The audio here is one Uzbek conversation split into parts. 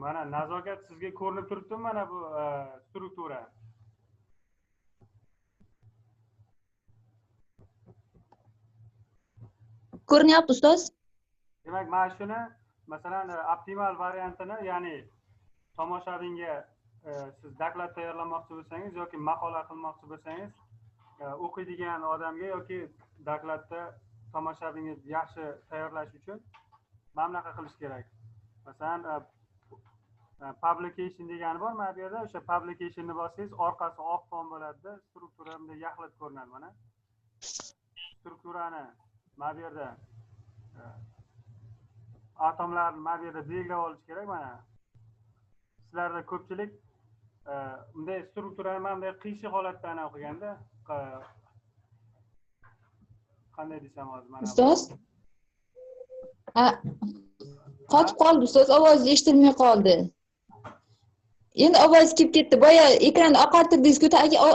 mana nazokat sizga ko'rinib turibdimi? Mana bu struktura. Ko'rinyapti ustoz. Demak, mana shuni masalan optimal variantini, ya'ni tomoshabinga siz doklad tayyorlamoqchi bo'lsangiz yoki maqola qilmoqchi bo'lsangiz, o'qiydigan odamga yoki dokladda tomoshabinga yaxshi tayyorlash uchun mana bunaqa qilish kerak. Masalan, publication degani bor mana bu yerda. O'sha publication'ni bossangiz, orqasi oq fon bo'ladi, struktura bunday yaxlit ko'rinadi mana. Strukturani mana bu yerda atomlarni mana bu yerda belgilab olish kerak mana. Sizlarda ko'pchilik bunday strukturani mana bunday qiyshiq holatdan o'qiganda qanday desam hozir mana ustoz qotib qoldi ustoz, ovoz eshitilmay qoldi. Endi ovoz kelib ketdi. Boya ekranni oqartirdingiz-ku,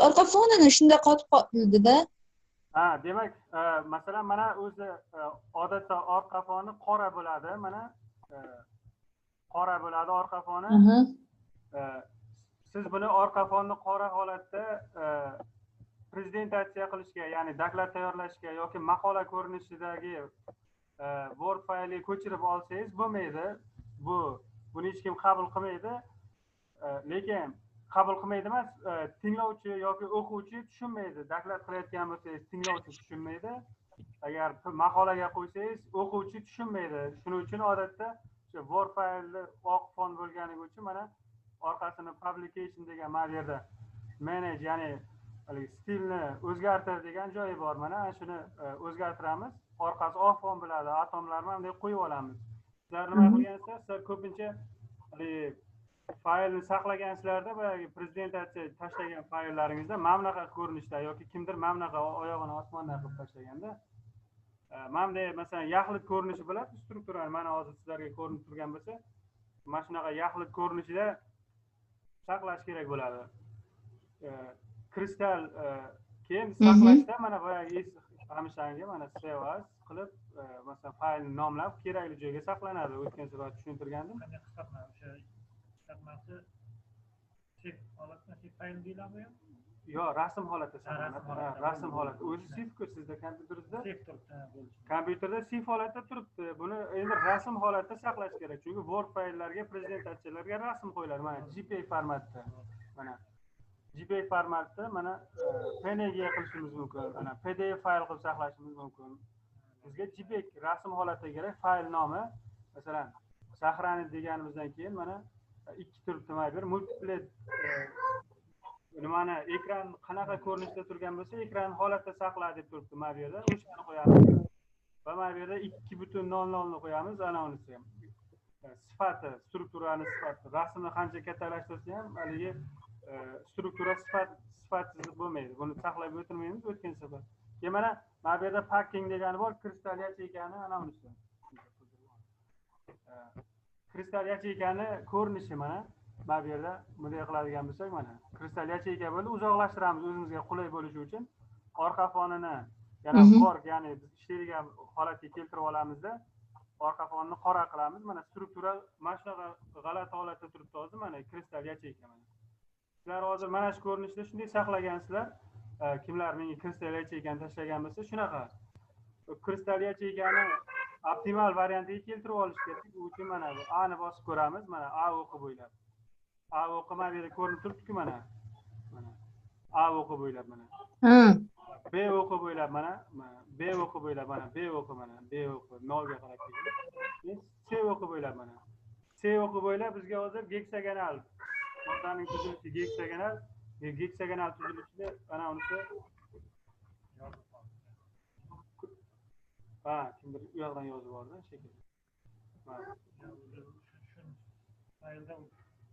orqa fonini shunda qotib qoldi-da. Ha, demak, masalan mana o'zi odatda orqa foni qora bo'ladi, mana qora bo'ladi orqa foni. Siz buni orqa fonni qora holatda prezentatsiya qilishga, ya'ni doklad tayyorlashga yoki maqola ko'rinishidagi Word faylga ko'chirib olsangiz bo'lmaydi. Buni hech kim qabul qilmaydi. Lekin qabul qilmaydi emas, tinglovchi yoki o'quvchi tushunmaydi. Doklad qilayotgan bo'lsangiz, tinglovchi tushunmaydi. Agar maqolaga qo'ysangiz, o'quvchi tushunmaydi. Shuning uchun odatda o'sha Word faylni oq fon bo'lganligi uchun mana orqasini publication degan mana bu yerda manage, ya'ni stilni o'zgartir degan joyi bor. Mana shuni o'zgartiramiz. Orqasi oq fon bo'ladi. Atomlarni bunday qo'yib olamiz. Sizlar nima qilgansizlar? Sizlar ko'pincha faylni saqlagansizlarda, boyagi prezentatsiya tashlagan fayllaringizda mana bunaqa ko'rinishda yoki kimdir mana bunaqa oyog'ini osmondan qilib tashlaganda, mana bunday masalan yaxlit ko'rinishi bo'ladi strukturani. Mana hozir sizlarga ko'rinib turgan bo'lsa, mana shunaqa yaxlit ko'rinishida saqlash kerak bo'ladi. Kristal keyin saqlashda mana boyagi hamishanga mana save as qilib, masalan faylni nomlab kerakli joyga saqlanadi. O'tgan safar tushuntirgandim. Qanday hisoblanadi? O'sha hisoblanadi. Save holatda save fayl deyiladi. Yo, rasm holatda saqlanadi. Rasm holatda. O'zi save-ku sizda kompyuteringizda. Save turibdi. Kompyuterda save holatda turibdi. Buni endi rasm holatda saqlash kerak. Chunki Word fayllarga, prezentatsiyalarga rasm qo'yiladi. Mana JPEG formatda. Mana JPEG formatda mana PNG qilishimiz mumkin. Mana PDF fayl qilib saqlashimiz mumkin. Bizga JPEG rasm holatda kerak. Fayl nomi masalan saqlanadi deganimizdan keyin mana ikki turibdi mana bir multiplet nimani ekran qanaqa ko'rinishda turgan bo'lsa, ekran holatda saqla deb turibdi mana bu yerda. O'shani qo'yamiz. Va mana bu yerda 2.00 ni qo'yamiz. Ana unisi ham sifati, strukturani sifati. Rasmni qancha kattalashtirsa ham haligi struktura sifatsiz bo'lmaydi. Buni saqlab o'tirmaymiz o'tgan safar. Keyin mana bu yerda packing degani bor, kristal yacheykani ana unisi. Kristal yacheykani ko'rinishi mana bu yerda bunday qiladigan bo'lsak, mana kristal yacheyka bo'lib uzoqlashtiramiz o'zimizga qulay bo'lishi uchun. Orqa fonini yana kork, ya'ni biz ishlaydigan holatga keltirib olamizda, orqa fonni qora qilamiz. Mana struktura mana shunaqa g'alati holatda turibdi hozir, mana kristal yacheyka mana. Sizlar hozir mana shu ko'rinishda shunday saqlagansizlar. Kimlar menga kristal yacheykani tashlagan bo'lsa, shunaqa kristal yacheykani optimal variantiga keltirib olish kerak. Bu uchun mana bu A ni bosib ko'ramiz. Mana A o'qi bo'ylab. A o'qi mana bu yerda ko'rinib turibdi-ku mana. Mana A o'qi bo'ylab mana. B o'qi bo'ylab mana. B o'qi bo'ylab mana. B o'qi mana. B o'qi 0 ga qarab keladi. C o'qi bo'ylab mana. C o'qi bo'ylab bizga hozir heksagonal moddaning tuzilishi heksagonal tuzilishida ana unisi kimdir u yoqdan yozib bordi shekilli. Faylda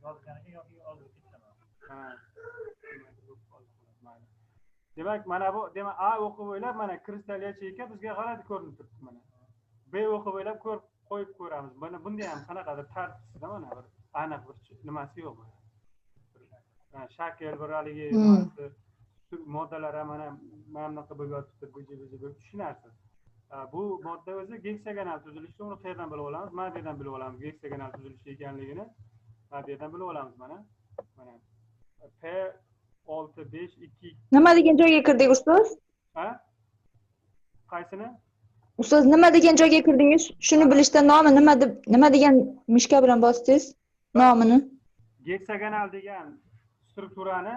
yozganiga yoki yozib ketaman. Demak, mana bu, demak A o'qi bo'ylab mana kristal yacheyka bizga g'alati ko'rinib turibdi mana. B o'qi bo'ylab qo'yib ko'ramiz. Mana bunda ham qanaqadir tartibsizda mana bir aniq bir nimasi yo'q. Shakl bir haligi moddalar ham mana bunaqa bo'lib yotibdi, bo'ji bo'lib tushunarsiz. Bu modda o'zi heksagonal tuzilishda uni qayerdan bilib olamiz? Mana bu yerdan bilib olamiz heksagonal tuzilishi ekanligini. mana bu yerdan bilib olamiz mana P652 nima degan joyga kirdik ustoz? ha qaysini Ustoz nima degan joyga kirdingiz? Shuni bilishda nomi nima degan mishka bilan bosdingiz? Nomini. Heksagonal degan strukturani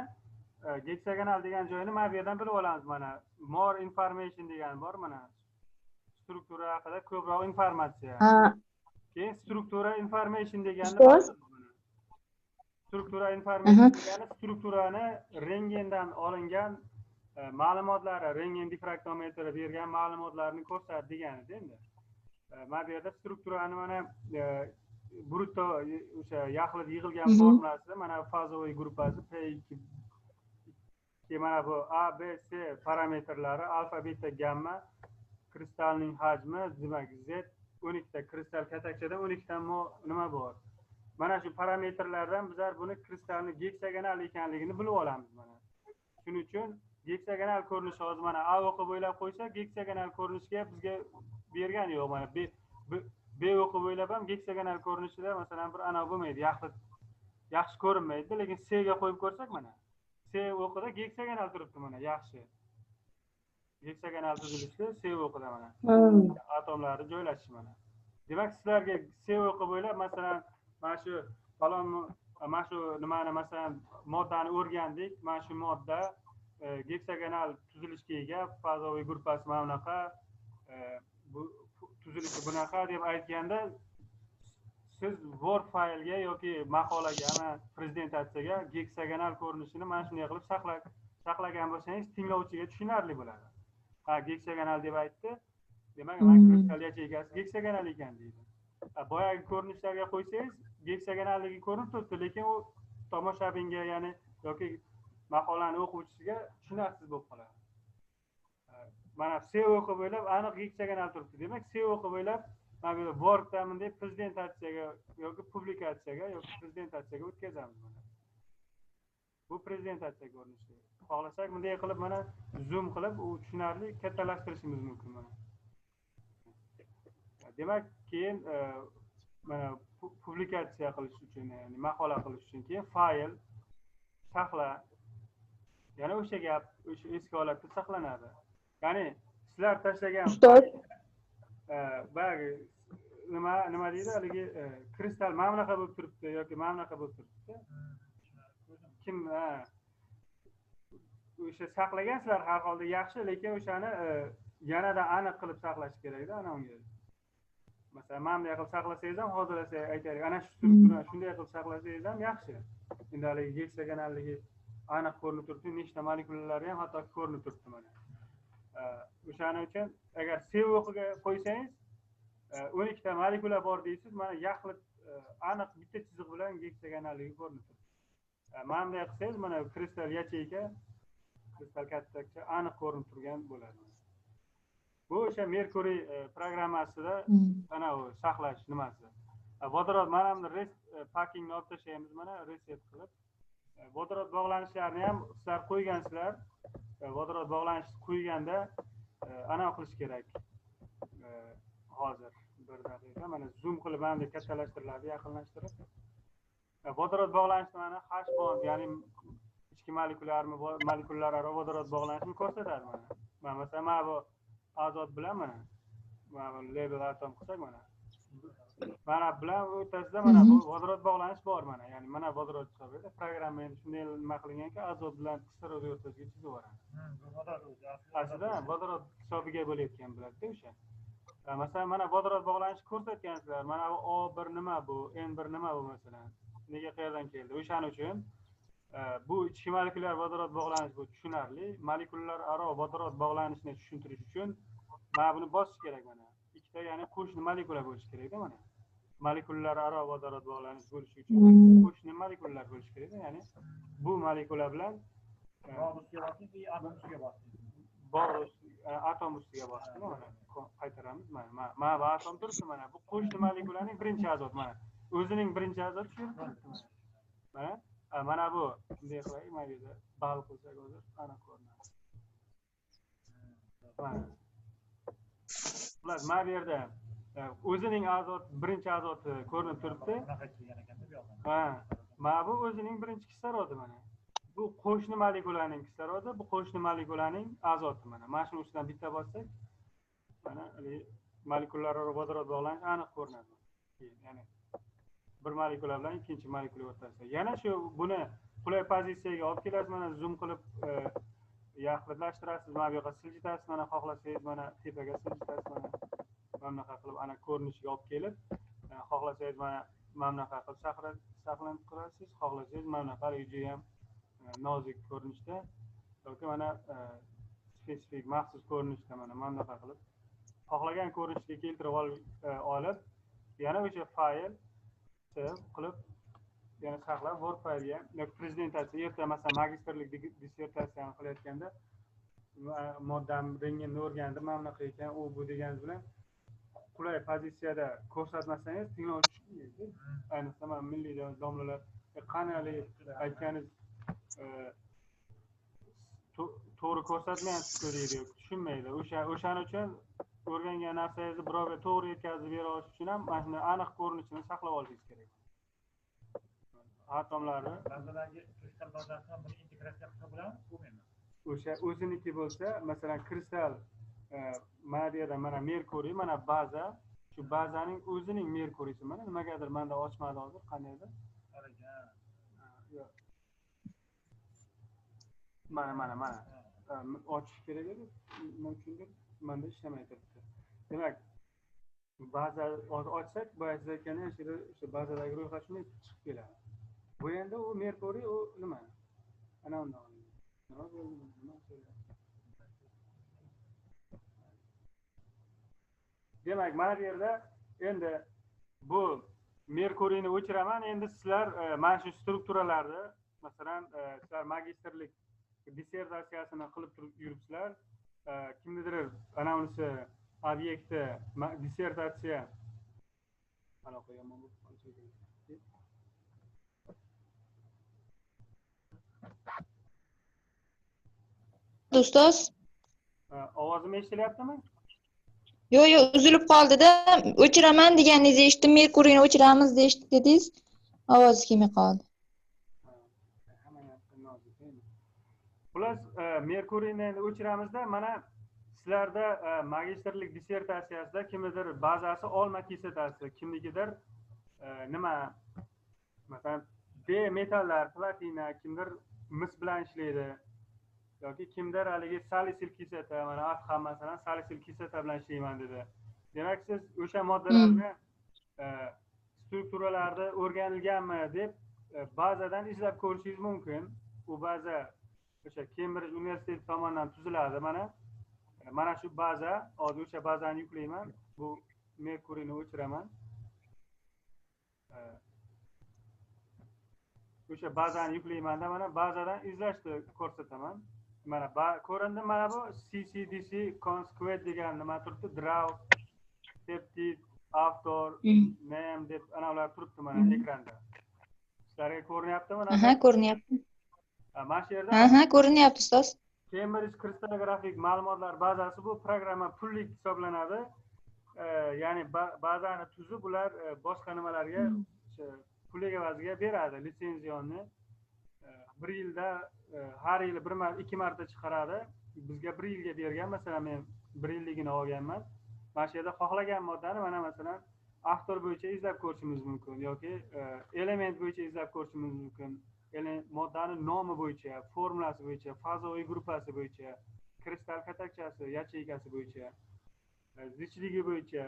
heksagonal degan joyini mana bu yerdan bilib olamiz mana more information degan bor mana struktura haqida ko'proq informatsiya. Keyin struktura information degani struktura information degani strukturani rentgendan olingan ma'lumotlari, rentgen difraktometri bergan ma'lumotlarni ko'rsat deganida endi. Mana bu yerda strukturani mana brutto o'sha yaxlit yig'ilgan formulasi mana fazoviy gruppasi P2 mana bu A, B, C parametrlari alfa, beta, gamma kristalning hajmi, demak Z 12 ta kristal katakchada 12 ta nima bor. Mana shu parametrlardan bizlar buni kristalning heksagonal ekanligini bilib olamiz mana. Shuning uchun heksagonal ko'rinishi hozir mana A o'qi bo'ylab qo'ysak, heksagonal ko'rinishga bizga bergan yo'q mana. B o'qi bo'ylab ham heksagonal ko'rinishida masalan bir ana bo'lmaydi, yaxshi ko'rinmaydi, lekin C ga qo'yib ko'rsak mana. C o'qida heksagonal turibdi mana, yaxshi. Heksagonal tuzilishda C o'qida mana. Atomlari joylashish mana. Demak, sizlarga C o'qi bo'ylab masalan mana shu falon mana shu nimani masalan moddani o'rgandik. Mana shu modda heksagonal tuzilishga ega, fazoviy gruppasi mana bunaqa, bu tuzilishi bunaqa deb aytganda siz Word faylga yoki maqolaga, mana prezentatsiyaga heksagonal ko'rinishini mana shunday qilib saqlagan bo'lsangiz, tinglovchiga tushunarli bo'ladi. Ha, heksagonal deb aytdi. Demak, mana kristal yacheykasi heksagonal ekan deydi. Boyagi ko'rinishlarga qo'ysangiz, heksagonalligi ko'rinib turibdi, lekin u tomoshabinga, ya'ni yoki maqolani o'quvchisiga tushunarsiz bo'lib qoladi. Mana C o'qi bo'ylab aniq heksagonal turibdi. Demak, C o'qi bo'ylab mana bu Wordda bunday prezentatsiyaga yoki publikatsiyaga yoki prezentatsiyaga o'tkazamiz mana. Bu prezentatsiya ko'rinishi. Xohlasak bunday qilib mana zoom qilib u tushunarli kattalashtirishimiz mumkin mana. Demak, keyin mana publikatsiya qilish uchun, ya'ni maqola qilish uchun keyin fayl saqla. Yana o'sha gap, o'sha eski holatda saqlanadi. Ya'ni sizlar tashlagan ustoz bagi nima deydi, haligi kristal mana bunaqa bo'lib turibdi yoki mana bunaqa bo'lib turibdi. Kim o'sha saqlagansizlar har holda yaxshi, lekin o'shani yanada aniq qilib saqlash kerak-da ana unga. Masalan, mana bunday qilib saqlasangiz ham hozircha aytaylik, ana shu strukturani shunday qilib saqlasangiz ham yaxshi. Endi haligi heksagonalligi aniq ko'rinib turibdi, nechta molekulalari ham hatto ko'rinib turibdi mana. O'shaning uchun agar C o'qiga qo'ysangiz 12 ta molekula bor deysiz, mana yaxlit aniq bitta chiziq bilan heksagonalligi ko'rinib turibdi. Mana bunday qilsangiz mana kristal yacheyka, kristal katakcha aniq ko'rinib turgan bo'ladi. Bu o'sha Mercury programmasida ana u saqlash nimasi. Vodorod mana buni rest packingni olib tashlaymiz mana reset qilib. Vodorod bog'lanishlarini ham sizlar qo'ygansizlar. Vodorod bog'lanish qo'yganda ana qilish kerak. Hozir bir daqiqa mana zoom qilib mana bunday kattalashtiriladi, yaqinlashtirib. Vodorod bog'lanishni mana H bond, ya'ni ichki molekulyararo vodorod bog'lanishini ko'rsatadi mana. Masalan, mana bu azot bilan mana bu label atom qilsak mana bilan o'rtasida mana bu vodorod bog'lanish bor mana. Ya'ni mana vodorod hisobida programma endi shunday nima qilinganki, azot bilan kislorod o'rtasiga chizib yuboradi. Aslida vodorod hisobiga bo'layotgan bo'ladi-da o'sha. Masalan, mana vodorod bog'lanish ko'rsatgansizlar. Mana bu O1 nima bu, N1 nima bu masalan. Nega qayerdan keldi? O'shaning uchun bu ichki molekulyar vodorod bog'lanish bu tushunarli. Molekulyar aro vodorod bog'lanishini tushuntirish uchun mana buni bosish kerak mana. Ikkita ya'ni qo'shni molekula bo'lishi kerak-da mana. Molekulyar aro vodorod bog'lanish bo'lishi uchun qo'shni molekulalar bo'lishi kerak-da, ya'ni bu molekula bilan atom ustiga bosdik mana. Qaytaramiz mana. Mana bu atom turibdi mana. Bu qo'shni molekulaning birinchi azot mana. O'zining birinchi azot shu yerda turibdi mana. Mana bu bunday qilaylik, mana bu yerda bal qilsak hozir aniq ko'rinadi. Mana. Ular mana bu yerda o'zining azot, birinchi azoti ko'rinib turibdi. Ha. mana bu o'zining birinchi kislorodi mana. Bu qo'shni molekulaning kislorodi, bu qo'shni molekulaning azoti mana. Mana shuni ustidan bitta bossak, mana molekulararo vodorod bog'lanishi aniq ko'rinadi. Ya'ni bir molekula bilan ikkinchi molekula o'rtasida. Yana shu buni qulay pozitsiyaga olib kelasiz, mana zoom qilib yaqinlashtirasiz, mana bu yoqqa siljitasiz, mana xohlasangiz mana tepaga siljitasiz, mana bunaqa qilib ana ko'rinishiga olib kelib, xohlasangiz mana bunaqa qilib saqlanib qolasiz, xohlasangiz mana bunaqa juda ham nozik ko'rinishda yoki mana spesifik maxsus ko'rinishda mana bunaqa qilib xohlagan ko'rinishga keltirib olib, yana o'sha fayl qilib yana saqlab Word faylga yoki prezentatsiya erta masalan magistrlik dissertatsiyani qilayotganda moddani rangini o'rgandim, mana bunaqa ekan, u bu deganingiz bilan qulay pozitsiyada ko'rsatmasangiz tinglovchi tushunmaydi. Ayniqsa mana milliy domlalar qanali aytganingiz to'g'ri ko'rsatmayapsiz deydi, tushunmaydi. O'shaning uchun o'rgangan narsangizni birovga to'g'ri yetkazib bera olish uchun ham mana shunday aniq ko'rinishini saqlab olishingiz kerak. Atomlarni bazadagi kristal bazasini buni integratsiya qilsa bo'ladimi, bo'lmaydi? O'sha o'ziniki bo'lsa, masalan, kristal mana bu yerda mana merkuriy, mana baza, shu bazaning o'zining merkuriysi mana nimagadir menda ochmadi hozir, qandaydir. Yo'q. Mana. Ochish kerak edi. Nima uchundir? Menda ishlamay turibdi. Demak, baza ochsak, boya siz aytganingiz o'sha bazadagi ro'yxat shunday chiqib keladi. Bu endi u merkuriy, u nima? Ana undan. Demak, mana bu yerda endi bu merkuriyni o'chiraman. Endi sizlar mana shu strukturalarni, masalan, sizlar magistrlik dissertatsiyasini qilib yuribsizlar. Kimnidir ana unisi obyekti dissertatsiya aloqa yomon bo'lib qoldi. Ustoz? Ovozim eshitilyaptimi? Yo'q, uzilib qoldi-da. O'chiraman deganingizni eshitdim, merkuriyni o'chiramiz dedingiz. Ovoz kelmay qoldi. Xullas, merkuriyni endi o'chiramizda, mana sizlarda magistrlik dissertatsiyasida kimnidir bazasi olma kislotasi, kimnikidir nima, masalan, B metallar, platina, kimdir mis bilan ishlaydi. Yoki kimdir haligi salisil kislota, mana Afham masalan salisil kislota bilan ishlayman dedi. Demak, siz o'sha moddalarni strukturalarni o'rganilganmi deb bazadan izlab ko'rishingiz mumkin. U baza o'sha Cambridge universiteti tomonidan tuziladi. Mana shu baza, hozir o'sha bazani yuklayman. Bu merkuriyni o'chiraman. O'sha bazani yuklaymanda mana bazadan izlashni ko'rsataman. Mana ko'rindi, mana bu CCDC consquate degan nima turibdi, draw, peptid, autor, name deb ana ular turibdi mana ekranda. Sizlarga ko'rinyaptimi? Aha, ko'rinyapti. Mana shu yerda Aha, ko'rinyapti ustoz. Cambridge kristallografik ma'lumotlar bazasi bu programma pullik hisoblanadi. Ya'ni bazani tuzib ular boshqa nimalarga pullik evaziga beradi litsenziyonni. Bir yilda har yili 2 marta chiqaradi. Bizga 1 yilga bergan, masalan men 1 yilligini olganman. Mana shu yerda xohlagan moddani mana masalan avtor bo'yicha izlab ko'rishingiz mumkin yoki element bo'yicha izlab ko'rishingiz mumkin. Ya'ni moddani nomi bo'yicha, formulasi bo'yicha, fazoviy gruppasi bo'yicha, kristal katakchasi, yacheykasi bo'yicha, zichligi bo'yicha,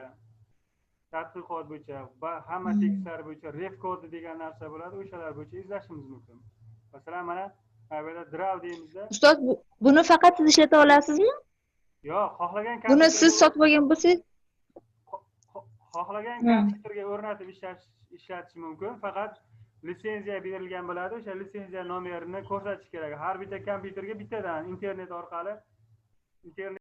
tadqiqot bo'yicha va hamma tekstlar bo'yicha ref kodi degan narsa bo'ladi, o'shalar bo'yicha izlashingiz mumkin. Masalan, mana bu yerda draw deymizda. Ustoz, buni faqat siz ishlata olasizmi? Yo'q, xohlagan buni siz sotib olgan bo'lsangiz, xohlagan kompyuterga o'rnatib ishlatish mumkin. Faqat litsenziya berilgan bo'ladi. O'sha litsenziya nomerini ko'rsatish kerak. Har bitta kompyuterga bittadan internet orqali